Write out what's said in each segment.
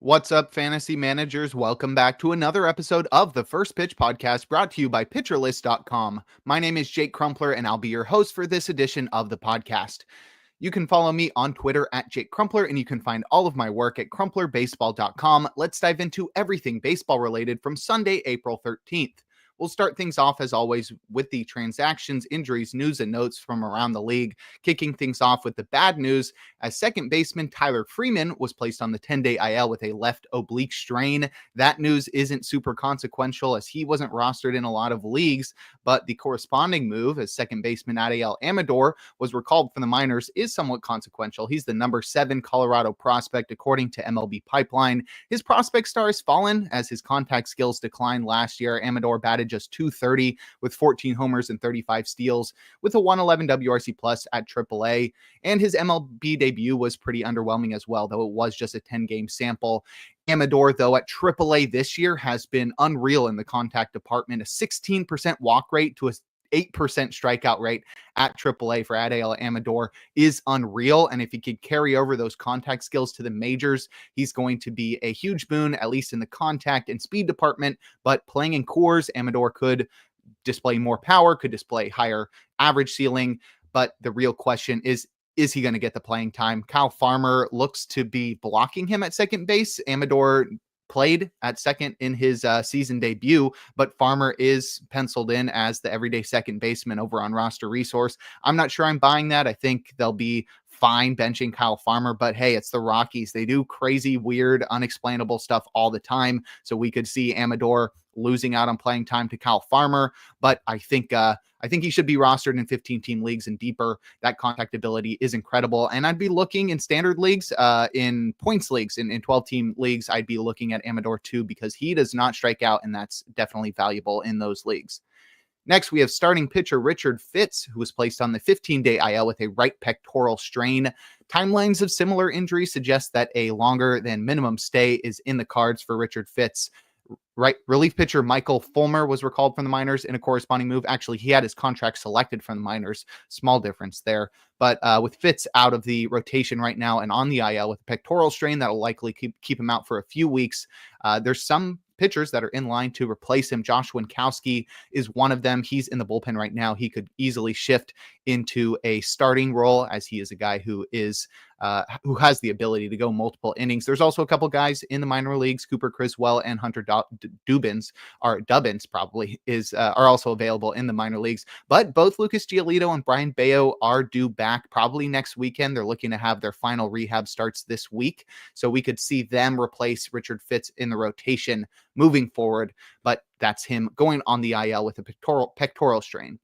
What's up, fantasy managers? Welcome back to another episode of the First Pitch Podcast brought to you by PitcherList.com. My name is Jake Crumpler, and I'll be your host for this edition of the podcast. You can follow me on Twitter at Jake Crumpler, and you can find all of my work at crumplerbaseball.com. Let's dive into everything baseball related from Sunday, April 13th. We'll start things off, as always, with the transactions, injuries, news, and notes from around the league. Kicking things off with the bad news, as second baseman Tyler Freeman was placed on the 10-day IL with a left oblique strain. That news isn't super consequential, as he wasn't rostered in a lot of leagues, but the corresponding move, as second baseman Adael Amador was recalled from the minors, is somewhat consequential. He's the number 7 Colorado prospect, according to MLB Pipeline. His prospect star has fallen as his contact skills declined last year. Amador batted just .230 with 14 homers and 35 steals with a 111 WRC plus at AAA. And his MLB debut was pretty underwhelming as well, though it was just a 10-game sample. Amador, though, at AAA this year has been unreal in the contact department, a 16% walk rate to a 8% strikeout rate at AAA for Adael Amador is unreal. And if he could carry over those contact skills to the majors, he's going to be a huge boon, at least in the contact and speed department. But playing in Coors, Amador could display more power, could display higher average ceiling. But the real question is he going to get the playing time? Kyle Farmer looks to be blocking him at second base. Amador played at second in his season debut, but Farmer is penciled in as the everyday second baseman over on Roster Resource. I'm not sure I'm buying that. I think they'll be fine benching Kyle Farmer, but hey, it's the Rockies. They do crazy, weird, unexplainable stuff all the time. So we could see Amador losing out on playing time to Kyle Farmer, but I think he should be rostered in 15-team leagues and deeper. That contact ability is incredible. And I'd be looking in standard leagues, in points leagues, in 12-team leagues, I'd be looking at Amador too, because he does not strike out, and that's definitely valuable in those leagues. Next, we have starting pitcher Richard Fitts, who was placed on the 15-day IL with a right pectoral strain. Timelines of similar injuries suggest that a longer than minimum stay is in the cards for Richard Fitts. Right, relief pitcher Michael Fulmer was recalled from the minors in a corresponding move. Actually, he had his contract selected from the minors. Small difference there. But with Fitz out of the rotation right now and on the IL with a pectoral strain, that'll likely keep him out for a few weeks. There's some pitchers that are in line to replace him. Josh Winkowski is one of them. He's in the bullpen right now. He could easily shift into a starting role, as he is a guy who has the ability to go multiple innings. There's also a couple guys in the minor leagues, Cooper Criswell and Hunter Dubbins are also available in the minor leagues. But both Lucas Giolito and Brian Bayo are due back probably next weekend. They're looking to have their final rehab starts this week, so we could see them replace Richard Fitts in the rotation moving forward. But that's him going on the IL with a pectoral strain.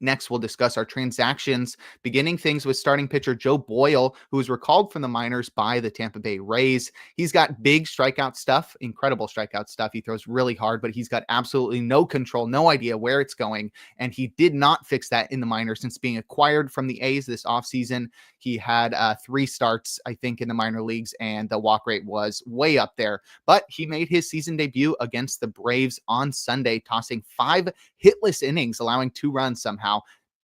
Next, we'll discuss our transactions, beginning things with starting pitcher Joe Boyle, who was recalled from the minors by the Tampa Bay Rays. He's got big strikeout stuff, incredible strikeout stuff. He throws really hard, but he's got absolutely no control, no idea where it's going. And he did not fix that in the minors since being acquired from the A's this offseason. He had 3 starts, I think, in the minor leagues, and the walk rate was way up there. But he made his season debut against the Braves on Sunday, tossing 5 hitless innings, allowing 2 runs somehow.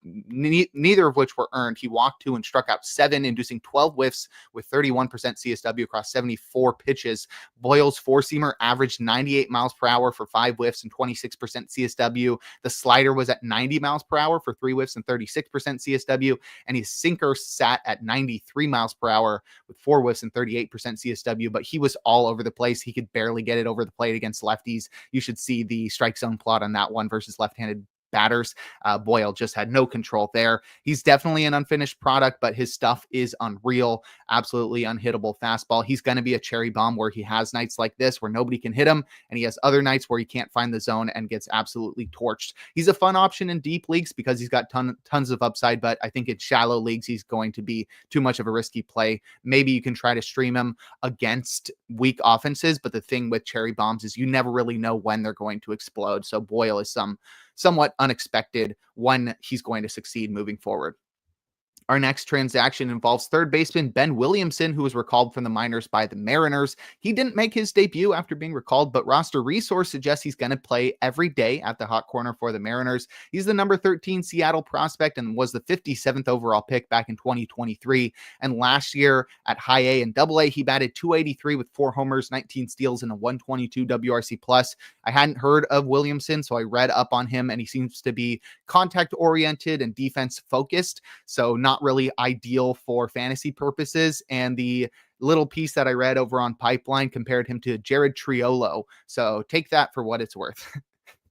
Neither of which were earned. He walked 2 and struck out 7, inducing 12 whiffs with 31% CSW across 74 pitches. Boyle's four-seamer averaged 98 miles per hour for 5 whiffs and 26% CSW. The slider was at 90 miles per hour for 3 whiffs and 36% CSW. And his sinker sat at 93 miles per hour with 4 whiffs and 38% CSW. But he was all over the place. He could barely get it over the plate against lefties. You should see the strike zone plot on that one versus left-handed batters. Boyle just had no control there. He's definitely an unfinished product, but his stuff is unreal. Absolutely unhittable fastball. He's going to be a cherry bomb where he has nights like this where nobody can hit him, and he has other nights where he can't find the zone and gets absolutely torched. He's a fun option in deep leagues because he's got tons of upside, but I think in shallow leagues, he's going to be too much of a risky play. Maybe you can try to stream him against weak offenses, but the thing with cherry bombs is you never really know when they're going to explode. So Boyle is somewhat unexpected when he's going to succeed moving forward. Our next transaction involves third baseman Ben Williamson, who was recalled from the minors by the Mariners. He didn't make his debut after being recalled, but roster resource suggests he's going to play every day at the hot corner for the Mariners. He's the number 13 Seattle prospect and was the 57th overall pick back in 2023. And last year at high A and double A, he batted .283 with 4 homers, 19 steals, and a 122 WRC plus. I hadn't heard of Williamson, so I read up on him, and he seems to be contact oriented and defense focused. So not really ideal for fantasy purposes. And the little piece that I read over on Pipeline compared him to Jared Triolo. So take that for what it's worth.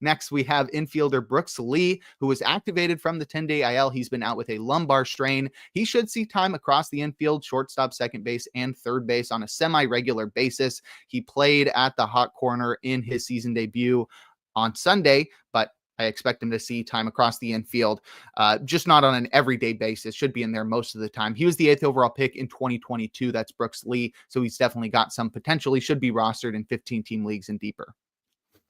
Next, we have infielder Brooks Lee, who was activated from the 10-day IL. He's been out with a lumbar strain. He should see time across the infield, shortstop, second base, and third base on a semi-regular basis. He played at the hot corner in his season debut on Sunday, but I expect him to see time across the infield, just not on an everyday basis. Should be in there most of the time. He was the 8th overall pick in 2022. That's Brooks Lee. So he's definitely got some potential. He should be rostered in 15-team leagues and deeper.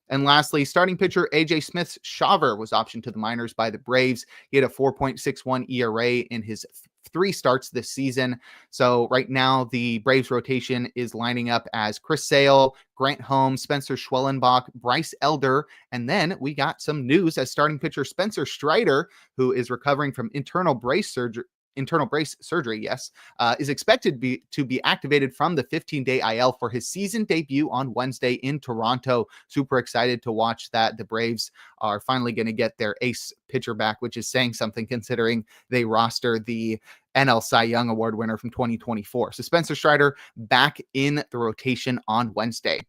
And lastly, starting pitcher A.J. Smith's Shaver was optioned to the minors by the Braves. He had a 4.61 ERA in his 3 starts this season. So right now, the Braves rotation is lining up as Chris Sale, Grant Holmes, Spencer Schwellenbach, Bryce Elder, and then we got some news as starting pitcher Spencer Strider, who is recovering from internal brace surgery, is expected to be activated from the 15-day IL for his season debut on Wednesday in Toronto. Super excited to watch that. The Braves are finally going to get their ace pitcher back, which is saying something considering they roster the NL Cy Young Award winner from 2024. So Spencer Strider back in the rotation on Wednesday.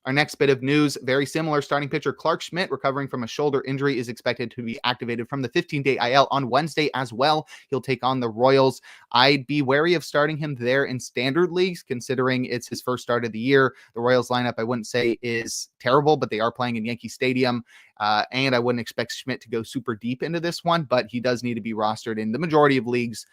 Our next bit of news, very similar. Starting pitcher Clark Schmidt, recovering from a shoulder injury, is expected to be activated from the 15-day IL on Wednesday as well. He'll take on the Royals. I'd be wary of starting him there in standard leagues, considering it's his first start of the year. The Royals lineup, I wouldn't say is terrible, but they are playing in Yankee Stadium. And I wouldn't expect Schmidt to go super deep into this one, but he does need to be rostered in the majority of leagues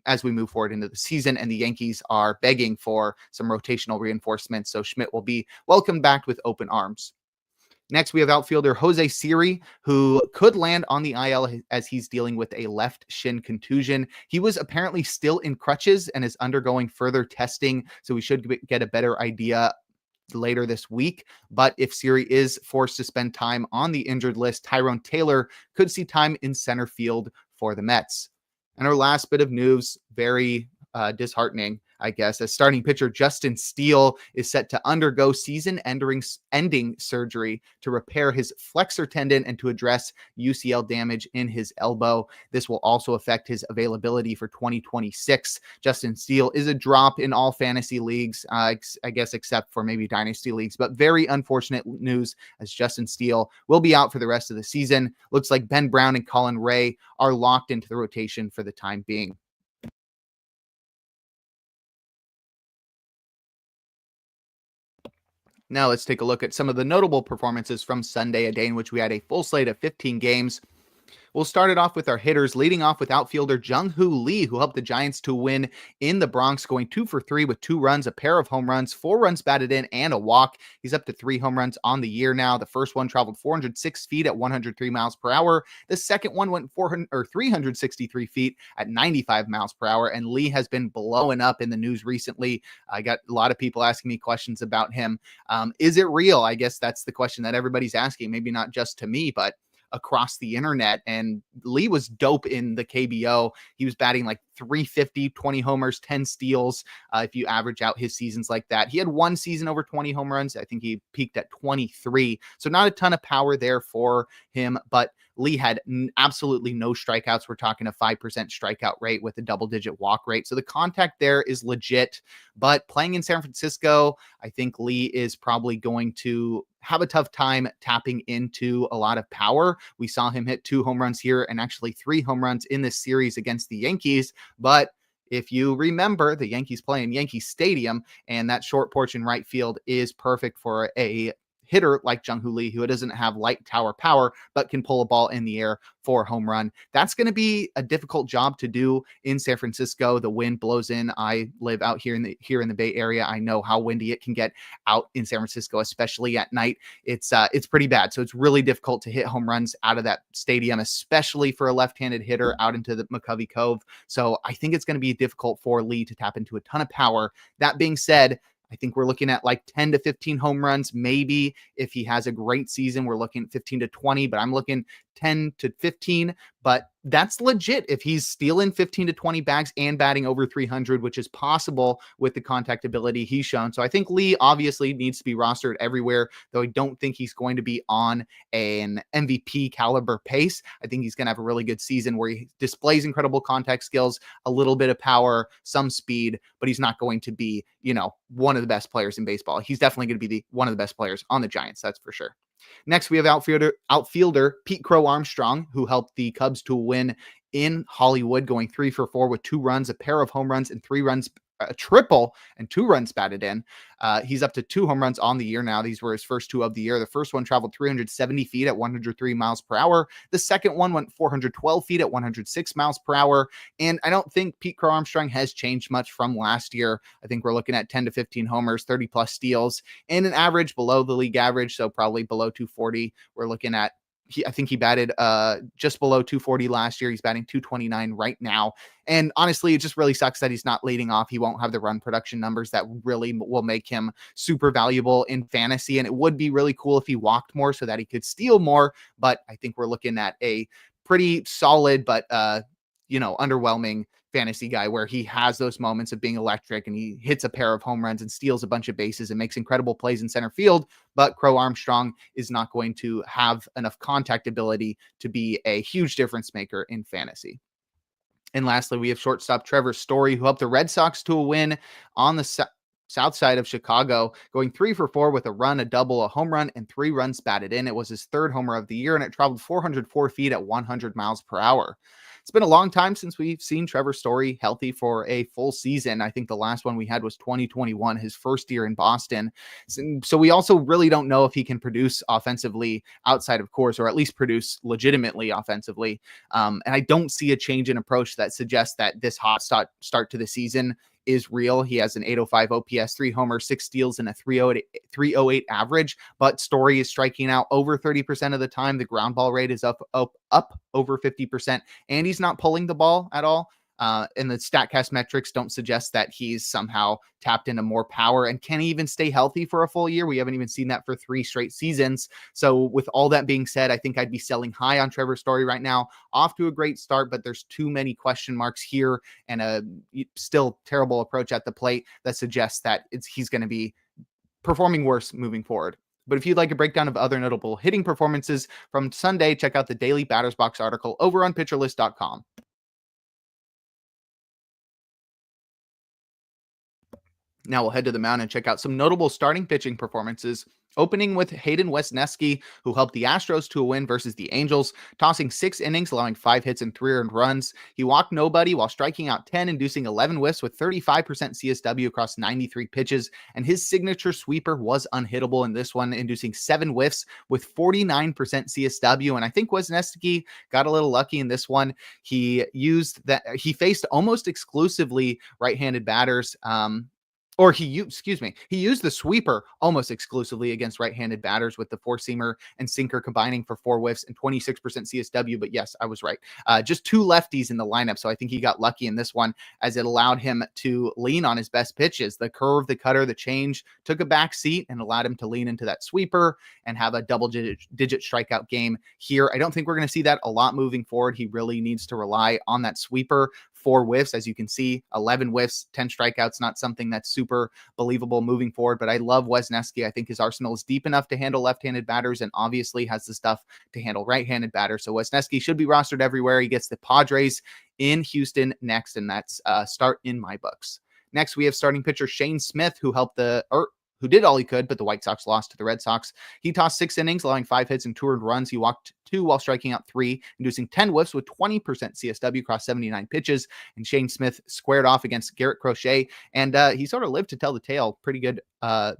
as we move forward into the season, and the Yankees are begging for some rotational reinforcements, so Schmidt will be welcomed back with open arms. Next, we have outfielder Jose Siri, who could land on the IL as he's dealing with a left shin contusion. He was apparently still in crutches and is undergoing further testing, so we should get a better idea later this week. But if Siri is forced to spend time on the injured list, Tyrone Taylor could see time in center field for the Mets. And our last bit of news, very disheartening, I guess, as starting pitcher Justin Steele is set to undergo season-ending surgery to repair his flexor tendon and to address UCL damage in his elbow. This will also affect his availability for 2026. Justin Steele is a drop in all fantasy leagues, I guess, except for maybe dynasty leagues, but very unfortunate news as Justin Steele will be out for the rest of the season. Looks like Ben Brown and Colin Ray are locked into the rotation for the time being. Now let's take a look at some of the notable performances from Sunday, a day in which we had a full slate of 15 games. We'll start it off with our hitters, leading off with outfielder Jung Lee, who helped the Giants to win in the Bronx, going 2 for 3 with 2 runs, a pair of home runs, 4 runs batted in, and a walk. He's up to 3 home runs on the year now. The first one traveled 406 feet at 103 miles per hour. The second one went 363 feet at 95 miles per hour. And Lee has been blowing up in the news recently. I got a lot of people asking me questions about him. Is it real? I guess that's the question that everybody's asking. Maybe not just to me, but across the internet. And Lee was dope in the KBO. He was batting like 350, 20 homers, 10 steals. If you average out his seasons like that, he had one season over 20 home runs. I think he peaked at 23. So not a ton of power there for him, but Lee had absolutely no strikeouts. We're talking a 5% strikeout rate with a double-digit walk rate. So the contact there is legit, but playing in San Francisco, I think Lee is probably going to have a tough time tapping into a lot of power. We saw him hit 2 home runs here and actually 3 home runs in this series against the Yankees. But if you remember, the Yankees play in Yankee Stadium, and that short porch in right field is perfect for a hitter like Jung Lee, who doesn't have light tower power, but can pull a ball in the air for a home run. That's going to be a difficult job to do in San Francisco. The wind blows in. I live out here in the Bay Area. I know how windy it can get out in San Francisco, especially at night. It's pretty bad. So it's really difficult to hit home runs out of that stadium, especially for a left-handed hitter out into the McCovey Cove. So I think it's going to be difficult for Lee to tap into a ton of power. That being said, I think we're looking at like 10 to 15 home runs. Maybe if he has a great season, we're looking at 15 to 20, but I'm looking 10 to 15. But that's legit if he's stealing 15 to 20 bags and batting over 300, which is possible with the contact ability he's shown. So I think Lee obviously needs to be rostered everywhere, though I don't think he's going to be on an MVP caliber pace. I think he's going to have a really good season where he displays incredible contact skills, a little bit of power, some speed, but he's not going to be, one of the best players in baseball. He's definitely going to be one of the best players on the Giants. That's for sure. Next, we have outfielder Pete Crow Armstrong, who helped the Cubs to a win in Hollywood, going 3 for 4 with 2 runs, a pair of home runs, and 3 runs, a triple, and 2 runs batted in. He's up to 2 home runs on the year now. These were his first 2 of the year. The first one traveled 370 feet at 103 miles per hour. The second one went 412 feet at 106 miles per hour. And I don't think Pete Crow Armstrong has changed much from last year. I think we're looking at 10 to 15 homers, 30 plus steals, and an average below the league average. So probably below 240. We're looking at I think he batted just below 240 last year. He's batting 229 right now. And honestly, it just really sucks that he's not leading off. He won't have the run production numbers that really will make him super valuable in fantasy. And it would be really cool if he walked more so that he could steal more. But I think we're looking at a pretty solid, but underwhelming fantasy guy where he has those moments of being electric and he hits a pair of home runs and steals a bunch of bases and makes incredible plays in center field. But Crow Armstrong is not going to have enough contact ability to be a huge difference maker in fantasy. And lastly, we have shortstop Trevor Story, who helped the Red Sox to a win on the south side of Chicago, going 3 for 4 with a run, a double, a home run, and 3 runs batted in. It was his 3rd homer of the year, and it traveled 404 feet at 100 miles per hour. It's been a long time since we've seen Trevor Story healthy for a full season. I think the last one we had was 2021, his first year in Boston. So we also really don't know if he can produce offensively outside of course, or at least produce legitimately offensively. And I don't see a change in approach that suggests that this hot start to the season is real. He has an 805 OPS, 3 homers, 6 steals, and a 308 average. But Story is striking out over 30% of the time. The ground ball rate is up over 50%, and he's not pulling the ball at all. And the StatCast metrics don't suggest that he's somehow tapped into more power. And can he even stay healthy for a full year? We haven't even seen that for 3 straight seasons. So with all that being said, I think I'd be selling high on Trevor Story right now. Off to a great start, but there's too many question marks here and a still terrible approach at the plate that suggests that he's going to be performing worse moving forward. But if you'd like a breakdown of other notable hitting performances from Sunday, check out the daily Batters Box article over on PitcherList.com. Now we'll head to the mound and check out some notable starting pitching performances, opening with Hayden Wesneski, who helped the Astros to a win versus the Angels, tossing 6 innings, allowing 5 hits and 3 earned runs. He walked nobody while striking out 10, inducing 11 whiffs with 35% CSW across 93 pitches, and his signature sweeper was unhittable in this one, inducing 7 whiffs with 49% CSW. And I think Wesneski got a little lucky in this one. He faced almost exclusively right-handed batters. He used the sweeper almost exclusively against right-handed batters, with the 4-seamer and sinker combining for 4 whiffs and 26% CSW. But yes, I was right. Just 2 lefties in the lineup. So I think he got lucky in this one, as it allowed him to lean on his best pitches. The curve, the cutter, the change took a back seat and allowed him to lean into that sweeper and have a double-digit strikeout game here. I don't think we're going to see that a lot moving forward. He really needs to rely on that sweeper. 4 whiffs, as you can see, 11 whiffs, 10 strikeouts, not something that's super believable moving forward. But I love Wesneski. I think his arsenal is deep enough to handle left-handed batters and obviously has the stuff to handle right-handed batters. So Wesneski should be rostered everywhere. He gets the Padres in Houston next, and that's start in my books. Next, we have starting pitcher Shane Smith, who helped the who did all he could, but the White Sox lost to the Red Sox. He tossed 6 innings, allowing 5 hits and 2 earned runs. He walked 2 while striking out 3, inducing 10 whiffs with 20% CSW across 79 pitches. And Shane Smith squared off against Garrett Crochet, and he sort of lived to tell the tale. Pretty good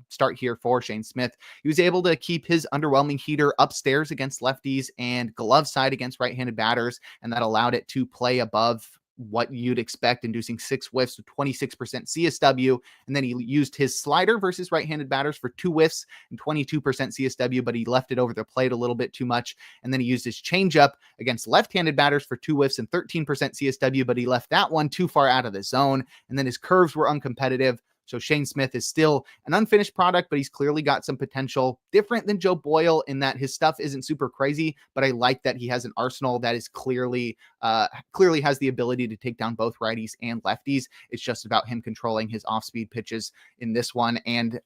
start here for Shane Smith. He was able to keep his underwhelming heater upstairs against lefties and glove side against right-handed batters, and that allowed it to play above what you'd expect, inducing 6 whiffs with 26% CSW. And then he used his slider versus right-handed batters for 2 whiffs and 22% CSW, but he left it over the plate a little bit too much. And then he used his changeup against left-handed batters for 2 whiffs and 13% CSW, but he left that one too far out of the zone. And then his curves were uncompetitive. So Shane Smith is still an unfinished product, but he's clearly got some potential. Different than Joe Boyle in that his stuff isn't super crazy, but I like that he has an arsenal that is clearly has the ability to take down both righties and lefties. It's just about him controlling his off-speed pitches in this one, and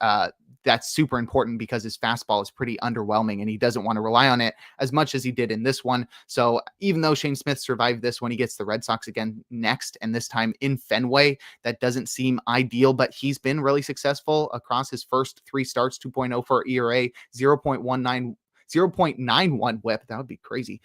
that's super important because his fastball is pretty underwhelming, and he doesn't want to rely on it as much as he did in this one. So even though Shane Smith survived this one, he gets the Red Sox again next, and this time in Fenway. That doesn't seem ideal, but he's been really successful across his first 3 starts. 2.0 for ERA, 0.91 whip. That would be crazy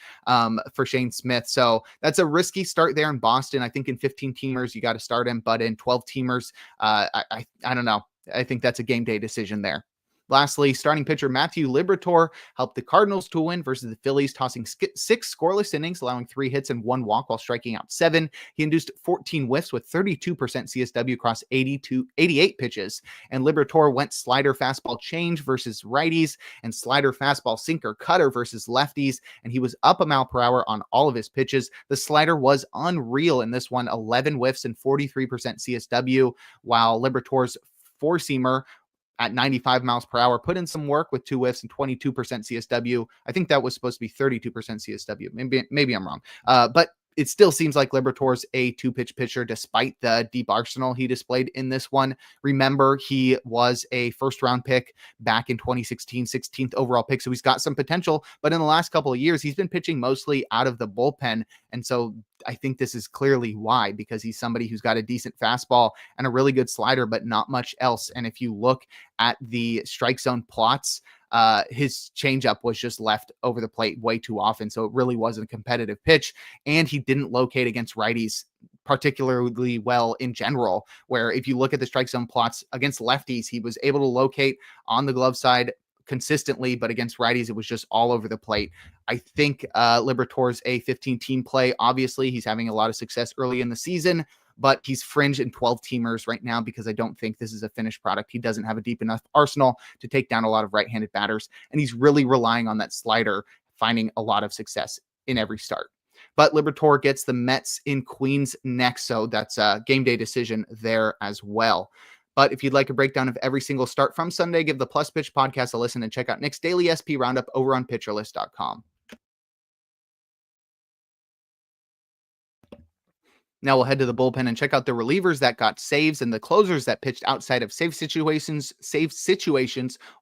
for Shane Smith. So that's a risky start there in Boston. I think in 15 teamers, you got to start him, but in 12 teamers, I don't know. I think that's a game day decision there. Lastly, starting pitcher Matthew Liberatore helped the Cardinals to win versus the Phillies, tossing 6 scoreless innings, allowing 3 hits and 1 walk while striking out 7. He induced 14 whiffs with 32% CSW across 88 pitches. And Liberatore went slider fastball change versus righties and slider fastball sinker cutter versus lefties. And he was up a mile per hour on all of his pitches. The slider was unreal in this one, 11 whiffs and 43% CSW, while Liberatore's four-seamer at 95 miles per hour put in some work with 2 whiffs and 22% CSW. I think that was supposed to be 32% CSW. Maybe I'm wrong. But it still seems like Liberatore's a 2-pitch pitcher despite the deep arsenal he displayed in this one. Remember, he was a first-round pick back in 2016, 16th overall pick, so he's got some potential. But in the last couple of years, he's been pitching mostly out of the bullpen, and so I think this is clearly why, because he's somebody who's got a decent fastball and a really good slider, but not much else. And if you look at the strike zone plots, his changeup was just left over the plate way too often. So it really wasn't a competitive pitch. And he didn't locate against righties particularly well in general, where if you look at the strike zone plots against lefties, he was able to locate on the glove side consistently, but against righties, it was just all over the plate. I think Liberatore's a 15-team play. Obviously, he's having a lot of success early in the season, but he's fringe in 12 teamers right now because I don't think this is a finished product. He doesn't have a deep enough arsenal to take down a lot of right-handed batters, and he's really relying on that slider, finding a lot of success in every start. But Liberatore gets the Mets in Queens next, so that's a game day decision there as well. But if you'd like a breakdown of every single start from Sunday, give the Plus Pitch podcast a listen and check out Nick's daily SP roundup over on PitcherList.com. Now we'll head to the bullpen and check out the relievers that got saves and the closers that pitched outside of save situations,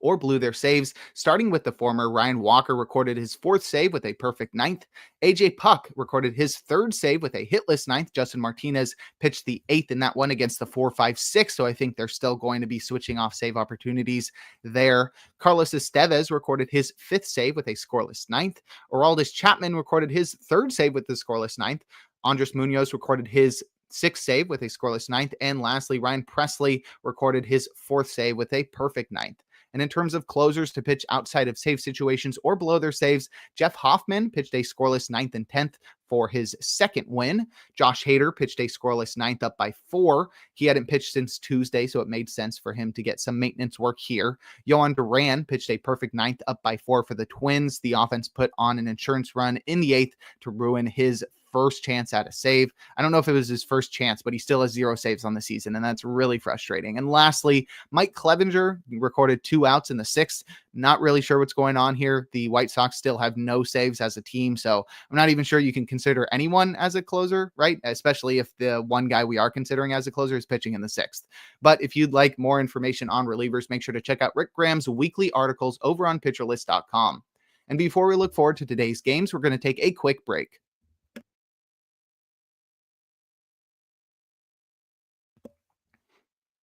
or blew their saves. Starting with the former, Ryan Walker recorded his 4th save with a perfect 9th. AJ Puck recorded his 3rd save with a hitless 9th. Justin Martinez pitched the 8th in that one against the 4-5-6, so I think they're still going to be switching off save opportunities there. Carlos Estevez recorded his 5th save with a scoreless 9th. Aroldis Chapman recorded his 3rd save with the scoreless 9th. Andres Munoz recorded his 6th save with a scoreless 9th. And lastly, Ryan Presley recorded his 4th save with a perfect 9th. And in terms of closers to pitch outside of save situations or below their saves, Jeff Hoffman pitched a scoreless 9th and 10th for his 2nd win. Josh Hader pitched a scoreless 9th up by 4. He hadn't pitched since Tuesday, so it made sense for him to get some maintenance work here. Yohan Duran pitched a perfect 9th up by 4 for the Twins. The offense put on an insurance run in the 8th to ruin his first chance at a save. I don't know if it was his first chance, but he still has 0 saves on the season, and that's really frustrating. And lastly, Mike Clevinger recorded 2 outs in the 6th. Not really sure what's going on here. The White Sox still have no saves as a team, so I'm not even sure you can consider anyone as a closer, right? Especially if the one guy we are considering as a closer is pitching in the 6th. But if you'd like more information on relievers, make sure to check out Rick Graham's weekly articles over on PitcherList.com. And before we look forward to today's games, we're going to take a quick break.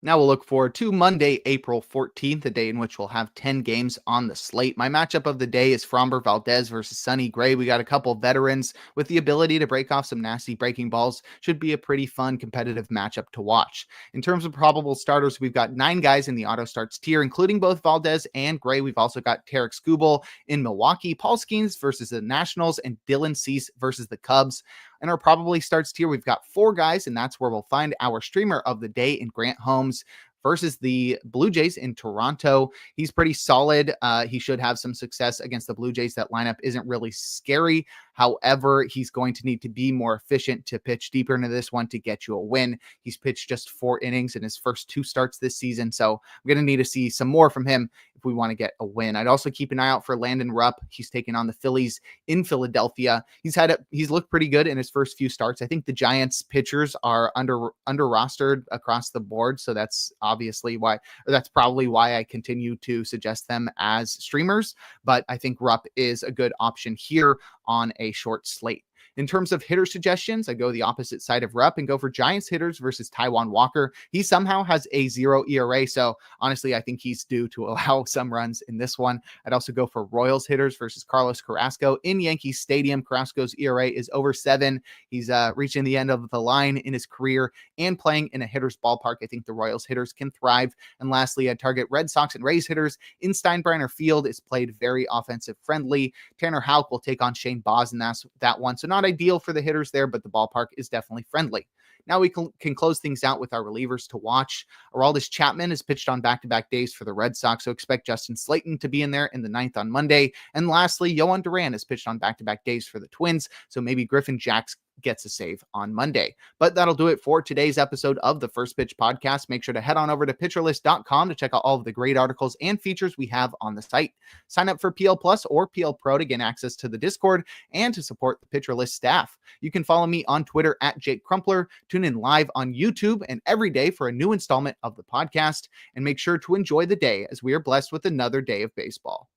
Now we'll look forward to Monday, April 14th, a day in which we'll have 10 games on the slate. My matchup of the day is Framber Valdez versus Sonny Gray. We got a couple veterans with the ability to break off some nasty breaking balls. Should be a pretty fun, competitive matchup to watch. In terms of probable starters, we've got 9 guys in the auto starts tier, including both Valdez and Gray. We've also got Tarek Skubal in Milwaukee, Paul Skeens versus the Nationals, and Dylan Cease versus the Cubs. In our probably starts tier, we've got 4 guys, and that's where we'll find our streamer of the day in Grant Holmes versus the Blue Jays in Toronto. He's pretty solid. He should have some success against the Blue Jays. That lineup isn't really scary. However, he's going to need to be more efficient to pitch deeper into this one to get you a win. He's pitched just 4 innings in his first 2 starts this season, so we're going to need to see some more from him if we want to get a win. I'd also keep an eye out for Landon Rupp. He's taken on the Phillies in Philadelphia. He's looked pretty good in his first few starts. I think the Giants pitchers are under rostered across the board, so that's probably why I continue to suggest them as streamers. But I think Rupp is a good option here on a short slate. In terms of hitter suggestions, I go the opposite side of Rupp and go for Giants hitters versus Taijuan Walker. He somehow has a 0 ERA, so honestly, I think he's due to allow some runs in this one. I'd also go for Royals hitters versus Carlos Carrasco in Yankee Stadium. Carrasco's ERA is over 7. He's reaching the end of the line in his career and playing in a hitter's ballpark. I think the Royals hitters can thrive. And lastly, I'd target Red Sox and Rays hitters in Steinbrenner Field. It's played very offensive friendly. Tanner Houck will take on Shane Baz in that one, so not ideal for the hitters there, but the ballpark is definitely friendly. Now we can close things out with our relievers to watch. Aroldis Chapman is pitched on back-to-back days for the Red Sox, so expect Justin Slayton to be in there in the 9th on Monday. And lastly, Yohan Duran is pitched on back-to-back days for the Twins, so maybe Griffin Jax gets a save on Monday. But that'll do it for today's episode of the First Pitch Podcast. Make sure to head on over to pitcherlist.com to check out all of the great articles and features we have on the site. Sign up for PL Plus or PL Pro to gain access to the Discord and to support the Pitcher List staff. You can follow me on Twitter at Jake Crumpler, tune in live on YouTube and every day for a new installment of the podcast, and make sure to enjoy the day as we are blessed with another day of baseball.